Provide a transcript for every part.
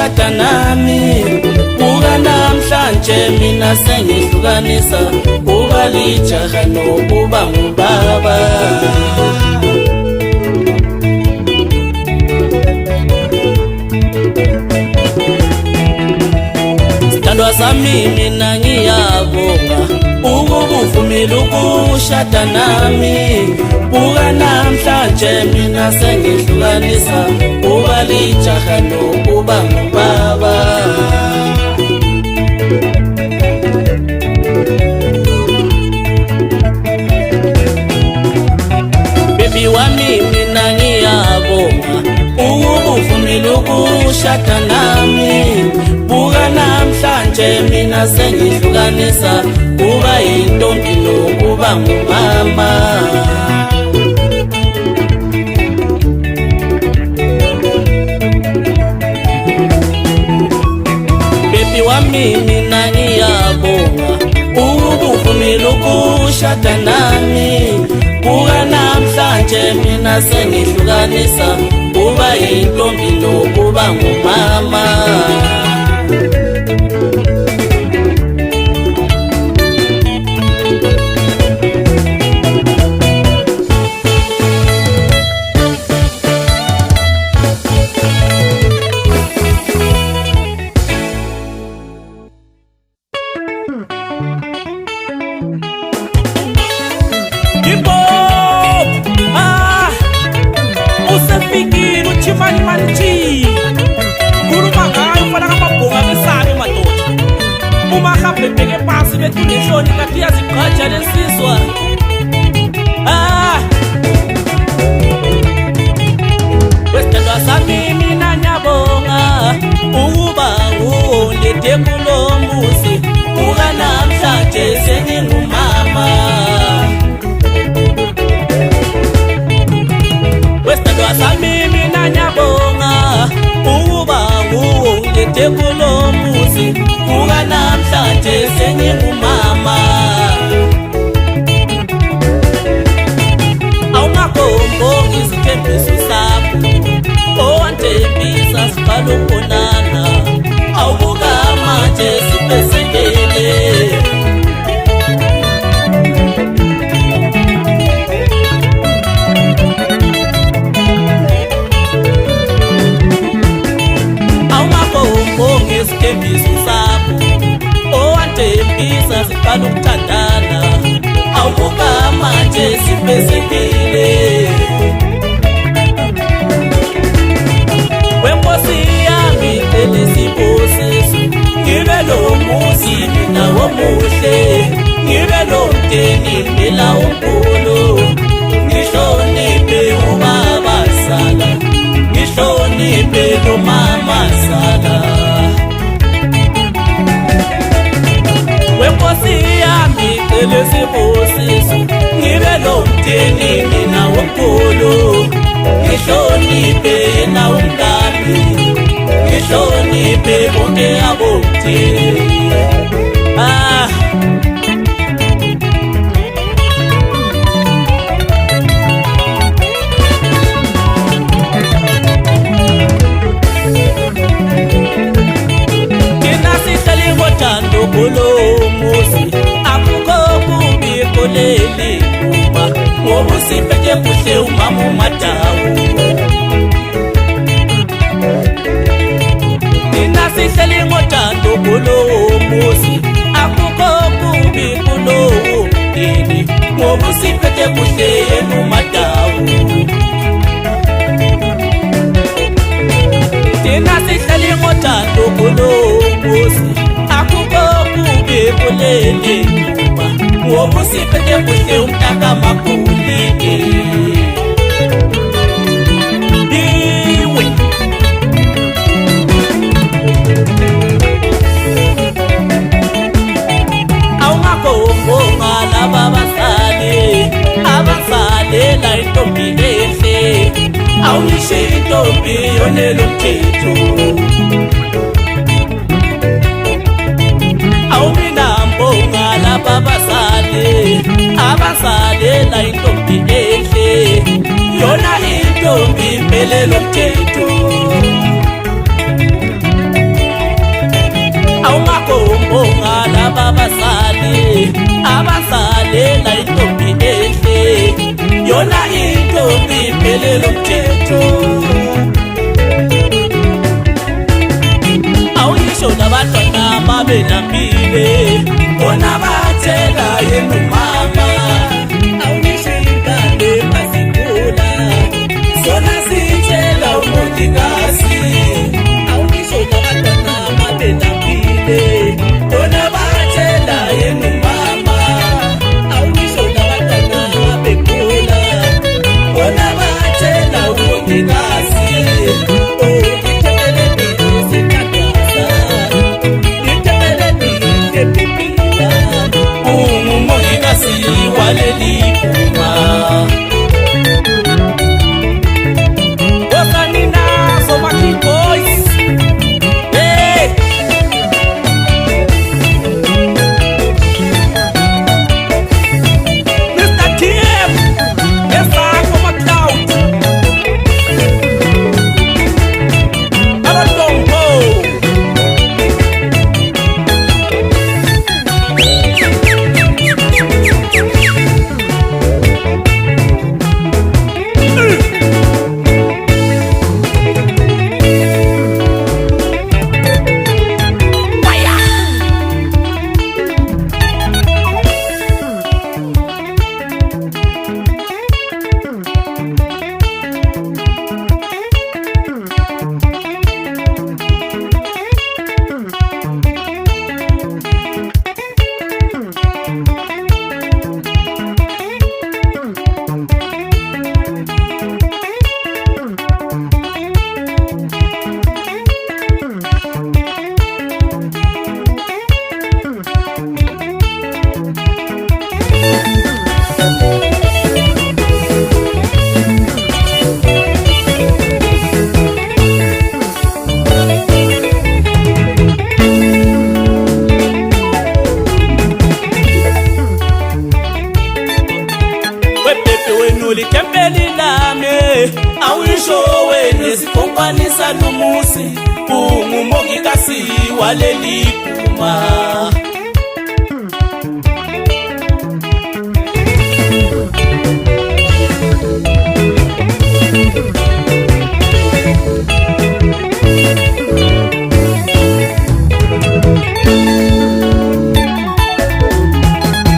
ushada nami. Buka namhlanje mina sengihlukanisa kuba lijaha nokuba ngubaba. Sithandwa sami mina ngiyabonga ukuba uvumile ukushada nami. Buka namhlanje mina sengihlukanisa kuba lijaha nokuba ngubaba. Baby wami mina ngiyabonga ukuba uvumile ukushada nami. Buka namhlanje mina sengihlukanisa kuba yintombi nokuba ngumama. Baby wami mina ngiyabonga ukuba uvumile ukushada nami. Buka namhlanje mina sengihlukanisa kuba yintombi nokuba ngumama. Usefikile uchimani manchi Kuruma ngayo ufana kamabhonga besabe madoda Uma hambe bheke phansi bethu nehloni kathi yazigqaja lesizwa Wesithandwa sami mina ngiyabonga ukuba ulethe kulo muzi Buka namhlanje sengingumama Wesithandwa sami mina ngiyabonga ukuba ulethe kulo muzi Buka namhlanje sengingumama Awungakhombo izithembiso sakho Owandembisa siqala ukubonana Awubuka manje sibhesendele Isithembiso sakho owandembisa siqala ukuthandana Awubuka manje sibhesendele Wenkosi yami cela isibusiso Ngibe lo muzi mina omuhle Ngibe lo mndeni mina omkhulu Ngihloniphe ubaba sala Ngihloniphe lo mama sala Wenkosi yami cela isibusiso Ngibe lo mndeni mina omkhulu Ngihloniphe na umngani Ngihloniphe bonke abomndeni Thina sihleli ngothando kulo muzi Akukho kubi kuleli kuba Ngoba usiphethe kuhle umama uMadawu Thina sihleli ngothando kulo muzi Akukho kubi kulo mndeni Ngoba usiphethe kuhle uMadawu Thina sihleli ngothando kulo muzi Akukho kubi kuleli kuba Ngoba usiphethe kuhle umntaka makhulike Iwe Awungakhombo laba abasalela intombi enhle Awuyishe intombi yonela umthetho Awuminambonga laba abasalela intombi enhle Yona intombi impelelo umthetho laba abazali abazalela intombi enhle, yona intombi iphelele umthetho. Awuyisho labantwana babelambile, bona bathela yena umama. Awuyisho ingane masikula, zona zitshela umongikazi. Awuyisho labantwana babelambile, bona bathela yena umama. Awuyisho labantwana begula, bona bathela umongikazi. Waleli kuma Osanina Somaki Boys. Hey Mr. TM, esa como cloud Abatongo. Awuyisho wena sikhombanisa nomusi, ungumongikazi waleli kuma.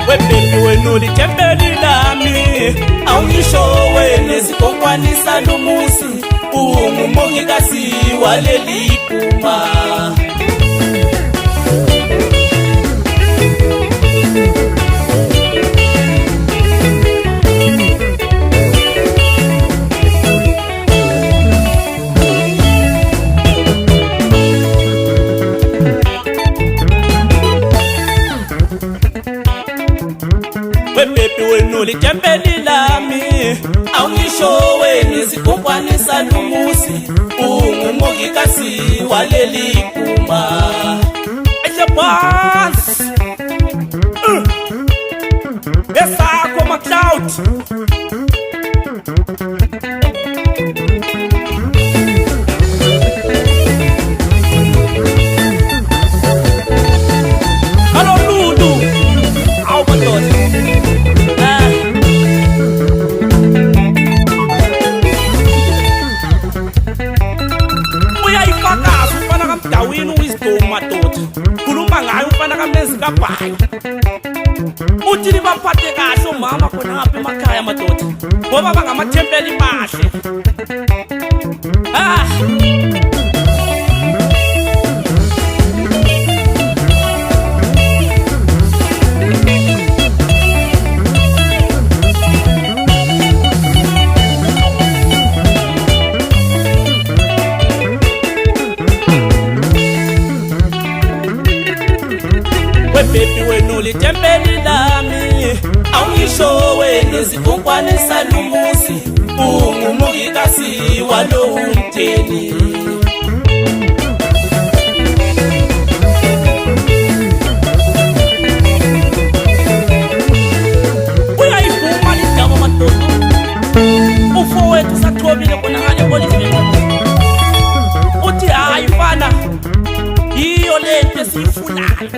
Wepepe wenu litembeli lami, awuyisho wena sikhombanisa nomusi, ungumongikazi waleli kuma. Wepepe wenu litembeli lami, awuyisho wena sikhombanisa nomusi, ungumongikazi waleli kuma. Ejabas Esa como cloud Hello Lulu, au baton. Uyayifakaza ufana kamdawini uwisdom madoda, khuluma ngayo ufana kamezi kabhayi. Uthi nibaphathe kahle omama khona ngapha emakhaya madoda, ngoba bangamathempeli mahle. Wepepe wenu litembeli lami, awuyisho wena sikhombanisa nomusi, ungumongikazi walowo mteni. Uyayivuma lidaba madoda, ufowethu sathobile khona ngale kolivela. Uthi hayi mfana, yiyo lento esiyifunayo.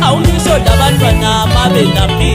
Awulisho labantwana mabe naphi